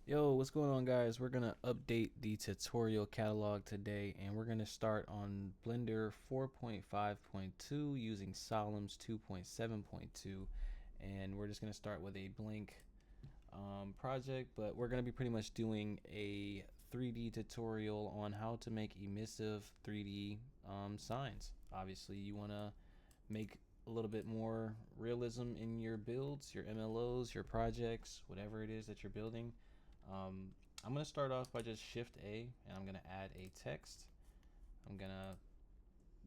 Yo, what's going on, guys? We're gonna update the tutorial catalog today, and we're gonna start on Blender 4.5.2 using Solemns 2.7.2, and we're just gonna start with a blank project, but we're gonna be pretty much doing a 3D tutorial on how to make emissive 3D signs. Obviously, you wanna make a little bit more realism in your builds, your MLOs, your projects, whatever it is that you're building. Um, I'm going to start off by just Shift A, and I'm going to add a text. I'm going to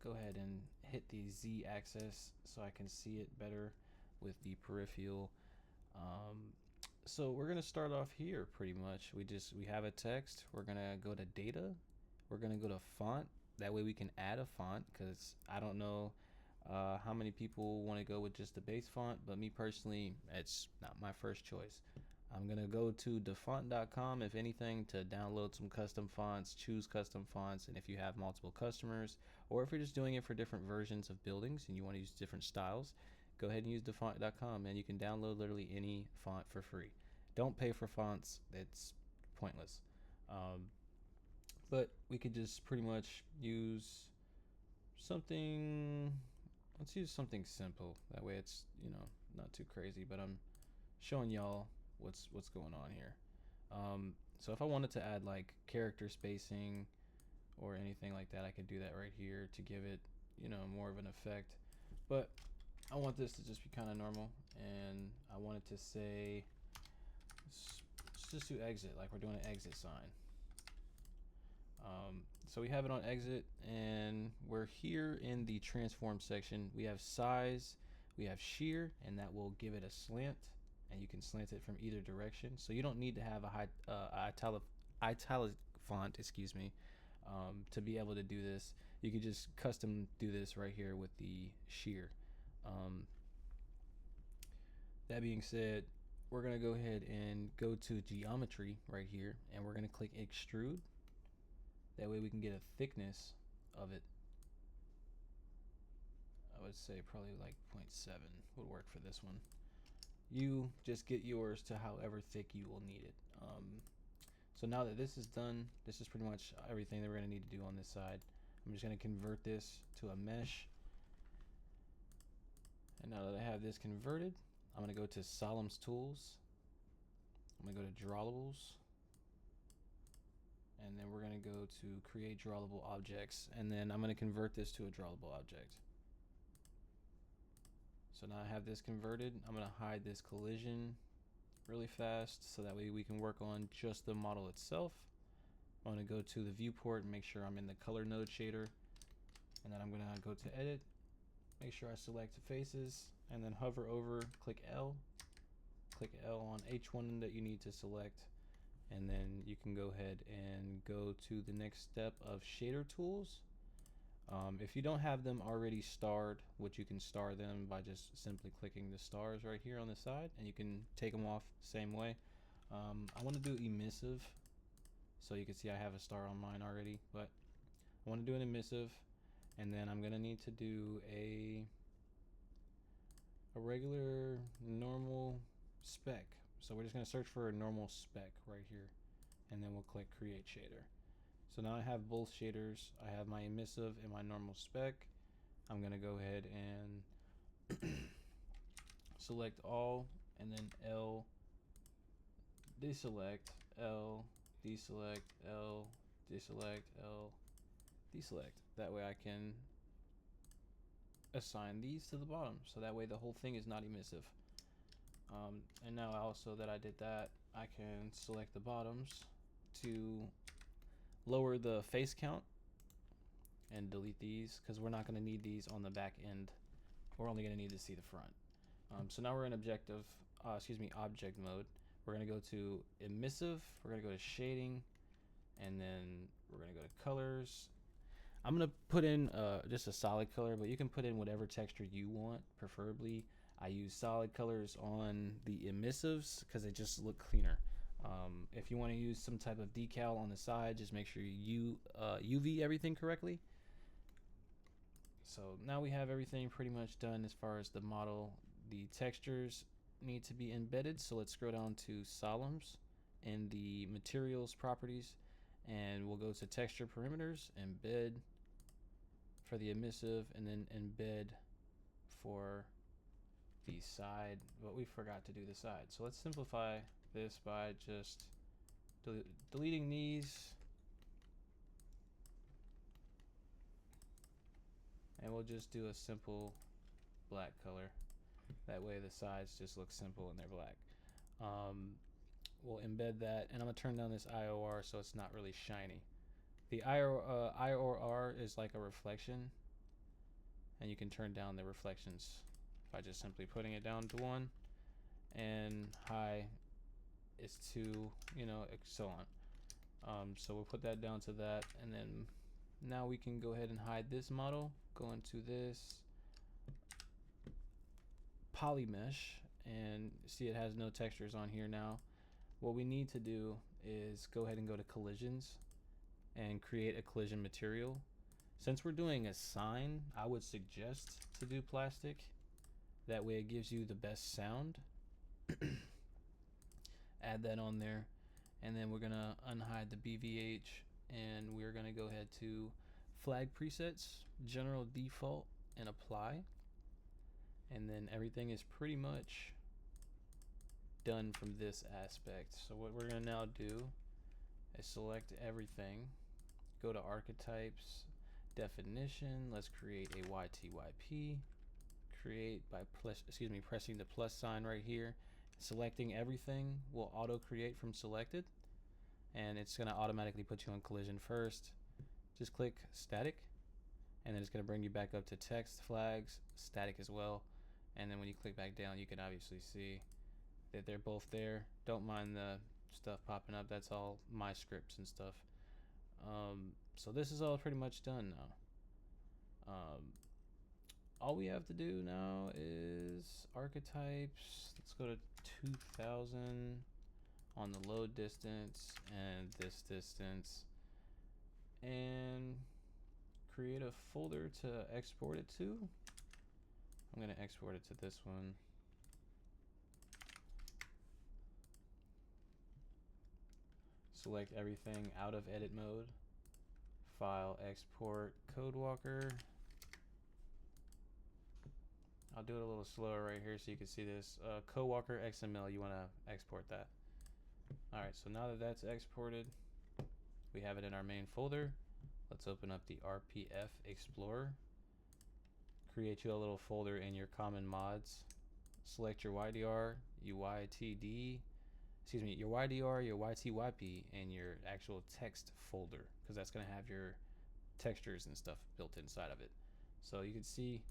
go ahead and hit the Z axis so I can see it better with the peripheral. So we're going to start off here pretty much. We have a text. We're going to go to data. We're going to go to font. That way we can add a font, because I don't know how many people want to go with just the base font, but me personally, it's not my first choice. I'm going to go to defont.com, if anything, to download some custom fonts, choose custom fonts, and if you have multiple customers, or if you're just doing it for different versions of buildings and you want to use different styles, go ahead and use defont.com, and you can download literally any font for free. Don't pay for fonts, it's pointless. But we could just pretty much use something. Let's use something simple. That way it's, not too crazy, but I'm showing y'all what's going on here. So if I wanted to add like character spacing or anything like that, I could do that right here to give it, more of an effect. But I want this to just be kind of normal, and I wanted to say, let's just do exit, like we're doing an exit sign. So we have it on exit, and we're here in the transform section. We have size, we have shear, and that will give it a slant, and you can slant it from either direction. So you don't need to have a high italic font, excuse me, to be able to do this. You can just custom do this right here with the shear. That being said, we're gonna go ahead and go to geometry right here, and we're gonna click extrude. That way we can get a thickness of it. I would say probably like 0.7 would work for this one. You just get yours to however thick you will need it. So now that this is done, this is pretty much everything that we're going to need to do on this side. I'm just going to convert this to a mesh. And now that I have this converted, I'm going to go to Solemns Tools. I'm going to go to Drawables. And then we're going to go to create drawable objects, and then I'm going to convert this to a drawable object. So now I have this converted. I'm going to hide this collision really fast so that way we can work on just the model itself. I'm going to go to the viewport and make sure I'm in the color node shader, and then I'm going to go to edit, make sure I select faces, and then hover over, click L on H1 that you need to select. And then you can go ahead and go to the next step of shader tools. If you don't have them already starred, which you can star them by just simply clicking the stars right here on the side, and you can take them off the same way. I want to do emissive, so you can see I have a star on mine already, but I want to do an emissive, and then I'm gonna need to do a regular normal spec. So we're just going to search for a normal spec right here, and then we'll click create shader. So now I have both shaders. I have my emissive and my normal spec. I'm going to go ahead and select all, and then L, deselect, L, deselect, L, deselect, L, deselect. That way I can assign these to the bottom, so that way the whole thing is not emissive. And now also that I did that, I can select the bottoms to lower the face count and delete these, because we're not going to need these on the back end. We're only going to need to see the front. So now we're in object mode. We're going to go to emissive, we're going to go to shading, and then we're going to go to colors. I'm going to put in just a solid color, but you can put in whatever texture you want, preferably. I use solid colors on the emissives because they just look cleaner. If you want to use some type of decal on the side, just make sure you UV everything correctly. So now we have everything pretty much done as far as the model. The textures need to be embedded, so let's scroll down to Solemns, in the materials properties, and we'll go to texture parameters, embed for the emissive, and then embed for the side, but we forgot to do the side. So let's simplify this by just deleting these, and we'll just do a simple black color. That way the sides just look simple and they're black. We'll embed that, and I'm gonna turn down this IOR so it's not really shiny. The IOR is like a reflection, and you can turn down the reflections by just simply putting it down to 1, and high is 2, so on. So we'll put that down to that, and then now we can go ahead and hide this model. Go into this poly mesh and see it has no textures on here now. What we need to do is go ahead and go to collisions and create a collision material. Since we're doing a sign, I would suggest to do plastic. That way it gives you the best sound. Add that on there, and then we're gonna unhide the BVH, and we're gonna go ahead to flag presets, general default, and apply. And then everything is pretty much done from this aspect. So what we're gonna now do is select everything, go to archetypes, definition, let's create a YTYP, create by pressing the plus sign right here. Selecting everything will auto create from selected, and it's gonna automatically put you on collision first. Just click static, and then it's gonna bring you back up to text flags, static as well. And then when you click back down, you can obviously see that they're both there. Don't mind the stuff popping up, that's all my scripts and stuff. So this is all pretty much done now. All we have to do now is archetypes. Let's go to 2000 on the load distance and this distance, and create a folder to export it to. I'm going to export it to this one. Select everything out of edit mode. File, export, CodeWalker. I'll do it a little slower right here so you can see this. CodeWalker XML, you want to export that. All right, so now that that's exported, we have it in our main folder. Let's open up the RPF Explorer. Create you a little folder in your common mods. Select your YDR, your YTD, your YDR, your YTYP, and your actual text folder, because that's going to have your textures and stuff built inside of it. So you can see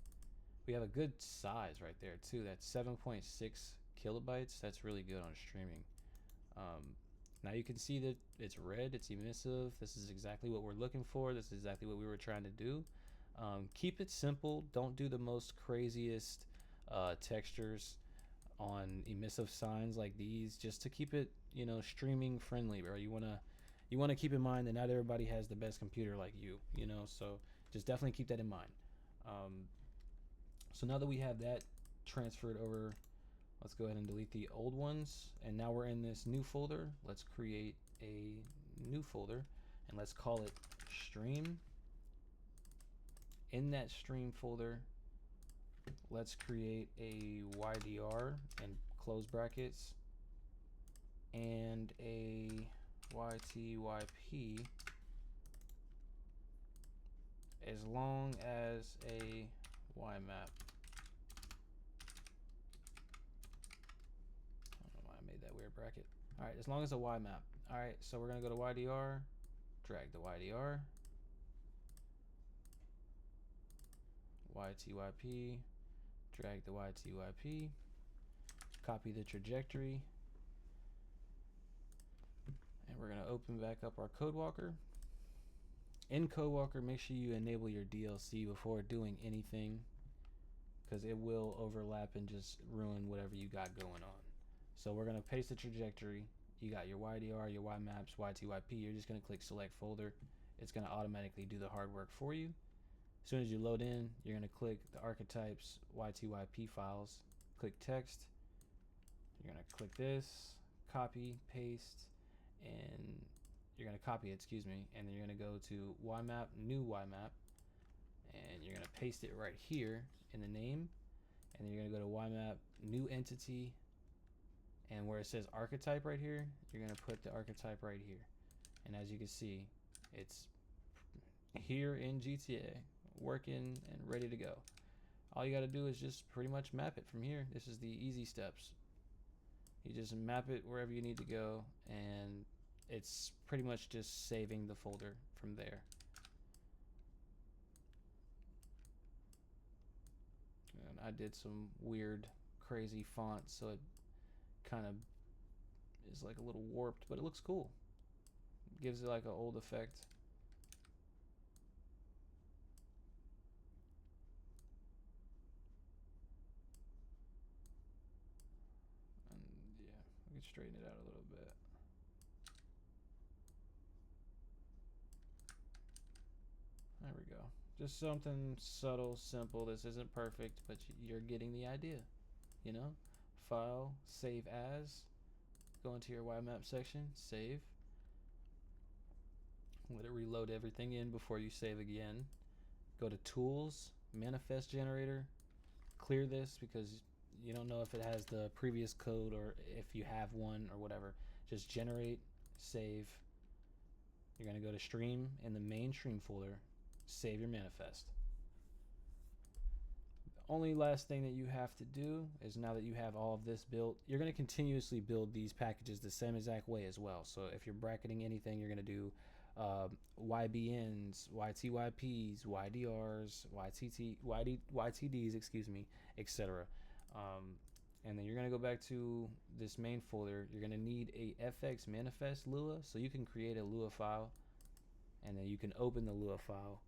we have a good size right there too. That's 7.6 kilobytes. That's really good on streaming. Now you can see that it's red, it's emissive. This is exactly what we're looking for. This is exactly what we were trying to do. Keep it simple. Don't do the most craziest textures on emissive signs like these, just to keep it, streaming friendly, bro. You wanna keep in mind that not everybody has the best computer like you, so just definitely keep that in mind. So now that we have that transferred over, let's go ahead and delete the old ones, and now we're in this new folder. Let's create a new folder, and let's call it stream. In that stream folder, let's create a YDR and close brackets, and a YTYP, as long as a YMap. I don't know why I made that weird bracket. All right, as long as a YMap. All right, so we're gonna go to YDR, drag the YDR, YTYP, drag the YTYP, copy the trajectory, and we're gonna open back up our CodeWalker. In CodeWalker, make sure you enable your DLC before doing anything, because it will overlap and just ruin whatever you got going on. So we're gonna paste the trajectory. You got your YDR, your YMaps, YTYP. You're just gonna click select folder. It's gonna automatically do the hard work for you. As soon as you load in, you're gonna click the archetypes, YTYP files, click text. You're gonna click this, copy, paste, and you're going to copy it, excuse me, and then you're going to go to YMap, new YMap, and you're going to paste it right here in the name, and then you're going to go to YMap, new entity, and where it says archetype right here, you're going to put the archetype right here. And as you can see, it's here in GTA, working and ready to go. All you got to do is just pretty much map it from here. This is the easy steps. You just map it wherever you need to go, and it's pretty much just saving the folder from there. And I did some weird, crazy fonts, so it kind of is like a little warped, but it looks cool. It gives it like an old effect. And yeah, we can straighten it out a little bit. There we go. Just something subtle, simple. This isn't perfect, but you're getting the idea. You know? File, save as, go into your YMap section, save. Let it reload everything in before you save again. Go to Tools, Manifest Generator. Clear this because you don't know if it has the previous code or if you have one or whatever. Just generate, save. You're going to go to Stream in the main Stream folder, save your manifest. The only last thing that you have to do is, now that you have all of this built, you're going to continuously build these packages the same exact way as well. So if you're bracketing anything, you're going to do YBNs, YTYPs, YDRs, YTDs, excuse me, etc. And then you're going to go back to this main folder. You're going to need a FX manifest Lua, so you can create a Lua file, and then you can open the Lua file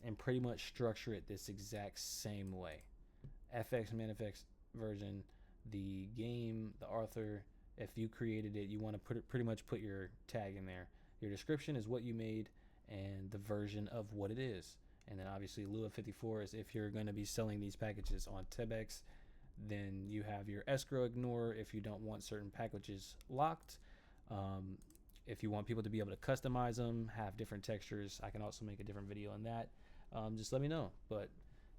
and pretty much structure it this exact same way. FX manifest version, the game, the author. If you created it, you want to pretty much put your tag in there. Your description is what you made and the version of what it is. And then obviously Lua 54 is if you're going to be selling these packages on Tebex. Then you have your escrow ignore if you don't want certain packages locked. If you want people to be able to customize them, have different textures, I can also make a different video on that. Just let me know. But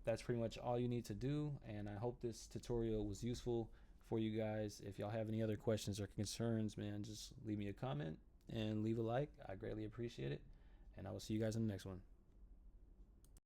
that's pretty much all you need to do, and I hope this tutorial was useful for you guys. If y'all have any other questions or concerns, man, just leave me a comment and leave a like. I greatly appreciate it, and I will see you guys in the next one.